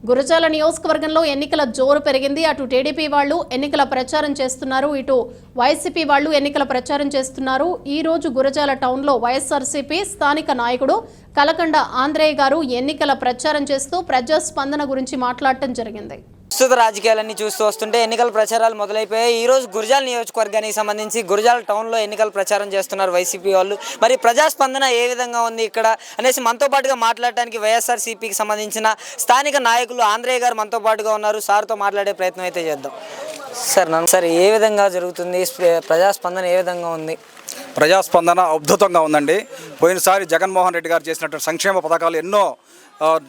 గురజాల నియోజకవర్గంలో ఎన్నికల జోరు పెరిగింది. అటు టీడీపీ వాళ్ళు ఎన్నికల ప్రచారం చేస్తున్నారు, ఇటు వైసీపీ వాళ్ళు ఎన్నికల ప్రచారం చేస్తున్నారు. ఈ రోజు గురజాల టౌన్లో వైఎస్ఆర్సీపీ స్థానిక నాయకుడు కలకండ ఆంధ్రేయ గారు ఎన్నికల ప్రచారం చేస్తూ ప్రజాస్పందన గురించి మాట్లాడటం జరిగింది. ప్రస్తుత రాజకీయాలన్నీ చూస్తూ వస్తుంటే ఎన్నికల ప్రచారాలు మొదలైపోయాయి. ఈ రోజు గురజాల నియోజకవర్గానికి సంబంధించి గురజాల టౌన్లో ఎన్నికల ప్రచారం చేస్తున్నారు వైసీపీ వాళ్ళు. మరి ప్రజాస్పందన ఏ విధంగా ఉంది ఇక్కడ అనేసి మనతో పాటుగా మాట్లాడటానికి వైఎస్ఆర్సీపీకి సంబంధించిన స్థానిక నాయకులు ఆంధ్రేయ గారు మనతో పాటుగా ఉన్నారు. సార్తో మాట్లాడే ప్రయత్నం అయితే చేద్దాం. సార్ ఏ విధంగా జరుగుతుంది, ప్రజాస్పందన ఏ విధంగా ఉంది? ప్రజాస్పందన అద్భుతంగా ఉందండి. పోయినసారి జగన్మోహన్ రెడ్డి గారు చేసినటువంటి సంక్షేమ పథకాలు ఎన్నో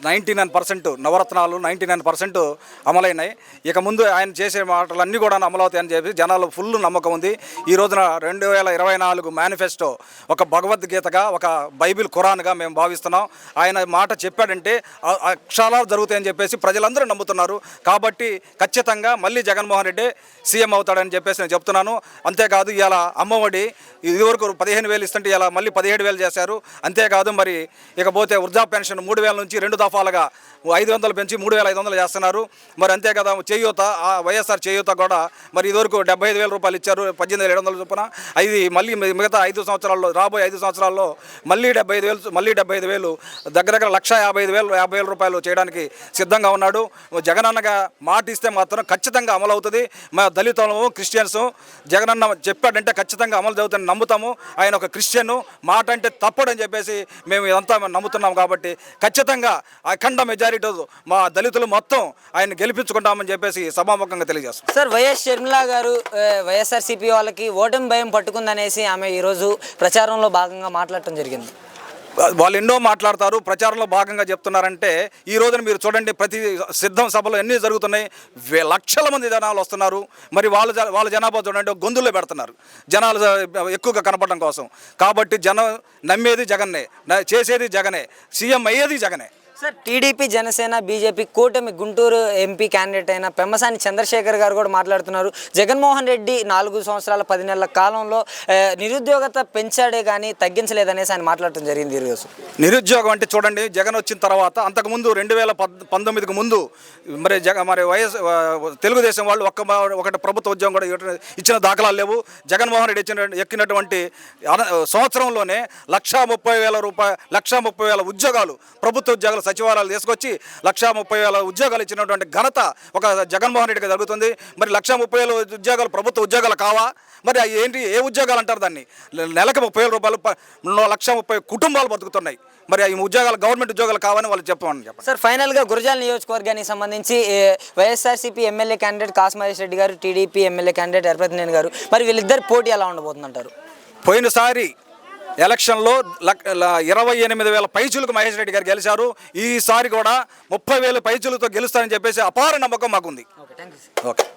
99% నవరత్నాలు 99% అమలైనాయి. ఇక ముందు ఆయన చేసే మాటలన్నీ కూడా అమలవుతాయని చెప్పి జనాలు ఫుల్ నమ్మకం ఉంది. ఈ రోజున 2024 మేనిఫెస్టో ఒక భగవద్గీతగా, ఒక బైబిల్ ఖురాన్గా మేము భావిస్తున్నాం. ఆయన మాట చెప్పాడంటే అక్షరాలు జరుగుతాయని చెప్పేసి ప్రజలందరూ నమ్ముతున్నారు. కాబట్టి ఖచ్చితంగా మళ్ళీ జగన్మోహన్ రెడ్డి సీఎం అవుతాడని చెప్పేసి నేను చెప్తున్నాను. అంతేకాదు ఇవాళ అమ్మఒడి ఇదివరకు 15,000 ఇస్తుంటే ఇలా మళ్ళీ 17,000 చేశారు. అంతేకాదు మరి ఇకపోతే వృద్ధా పెన్షన్ 3,000 నుంచి 2 దఫాలుగా 500 పెంచి 3,500 చేస్తున్నారు. మరి అంతే కదా చేయూత, వైఎస్ఆర్ చేయూత కూడా మరి ఇదివరకు 75,000 రూపాయలు ఇచ్చారు, 18,700 చొప్పున. ఇది మళ్ళీ మిగతా 5 సంవత్సరాల్లో, రాబోయే 5 సంవత్సరాల్లో మళ్ళీ 75,000 దగ్గర 1,55,000 రూపాయలు చేయడానికి సిద్ధంగా ఉన్నాడు. జగనన్నగా మాట ఇస్తే మాత్రం ఖచ్చితంగా అమలు అవుతుంది. మా దళితులము, క్రిస్టియన్స్ జగనన్న చెప్పాడంటే ఖచ్చితంగా అమలు జరుగుతుందని నమ్ముతాము. ఆయన ఒక క్రిస్టియన్, మాట అంటే తప్పడని చెప్పేసి మేము ఇదంతా నమ్ముతున్నాం. కాబట్టి ఖచ్చితంగా అఖండ మెజారిటీ మా దళితులు మొత్తం ఆయన గెలిపించుకుంటామని చెప్పేసి సభాముఖంగా తెలియజేస్తాం. సార్, వైఎస్ షర్మిల గారు వైఎస్ఆర్సీపీ వాళ్ళకి ఓటమి భయం పట్టుకుందనేసి ఆమె ఈరోజు ప్రచారంలో భాగంగా మాట్లాడటం జరిగింది. వాళ్ళు ఎన్నో మాట్లాడతారు, ప్రచారంలో భాగంగా చెప్తున్నారంటే ఈ రోజున మీరు చూడండి, ప్రతి సిద్ధం సభలో ఎన్ని జరుగుతున్నాయి, లక్షల మంది జనాలు వస్తున్నారు. మరి వాళ్ళ జనాభా చూడండి గొంతుల్లో పెడుతున్నారు జనాలు ఎక్కువగా కనపడడం కోసం. కాబట్టి జనం నమ్మేది జగన్నే, చేసేది జగనే, సీఎం అయ్యేది జగనే. సార్, టీడీపీ, జనసేన, బీజేపీ కూటమి గుంటూరు ఎంపీ క్యాండిడేట్ అయిన పెమ్మసాని చంద్రశేఖర్ గారు కూడా మాట్లాడుతున్నారు. జగన్మోహన్ రెడ్డి 4 సంవత్సరాల 10 నెలల కాలంలో నిరుద్యోగత పెంచాడే కానీ తగ్గించలేదనేసి ఆయన మాట్లాడటం జరిగింది. ఈరోజు నిరుద్యోగం అంటే చూడండి, జగన్ వచ్చిన తర్వాత అంతకుముందు 2019కు ముందు మరి వైఎస్ తెలుగుదేశం వాళ్ళు ఒకటి ప్రభుత్వ ఉద్యోగం కూడా ఇచ్చిన దాఖలాలు లేవు. జగన్మోహన్ రెడ్డి ఎక్కినటువంటి సంవత్సరంలోనే 1,30,000 ఉద్యోగాలు, ప్రభుత్వ ఉద్యోగాలు, సచివాలయాలు తీసుకొచ్చి 1,30,000 ఉద్యోగాలు ఇచ్చినటువంటి ఘనత ఒక జగన్మోహన్ రెడ్డికి జరుగుతుంది. మరి 1,30,000 ఉద్యోగాలు ప్రభుత్వ ఉద్యోగాలు కావా? మరి ఏంటి, ఏ ఉద్యోగాలు అంటారు దాన్ని? నెలకు 30,000 రూపాయలు, 1,30,000 కుటుంబాలు బతుకుతున్నాయి. మరి ఈ ఉద్యోగాలు గవర్నమెంట్ ఉద్యోగాలు కావని వాళ్ళు చెప్పండి. సార్, ఫైనల్గా గురజాల నియోజకవర్గానికి సంబంధించి వైఎస్ఆర్సీపీ ఎమ్మెల్యే క్యాండిడేట్ కాసుమహేష్ రెడ్డి గారు, టీడీపీ ఎమ్మెల్యే క్యాండిడేట్ ఎర్రపతినేని గారు, మరి వీళ్ళిద్దరు పోటీ ఎలా ఉండబోతుందంటారు? పోయినసారి ఎలక్షన్లో 28,000 పైచులకు మహేష్ రెడ్డి గారు గెలిచారు. ఈసారి కూడా 30,000 పైచులతో గెలుస్తారని చెప్పేసి అపార నమ్మకం మాకుంది. ఓకే.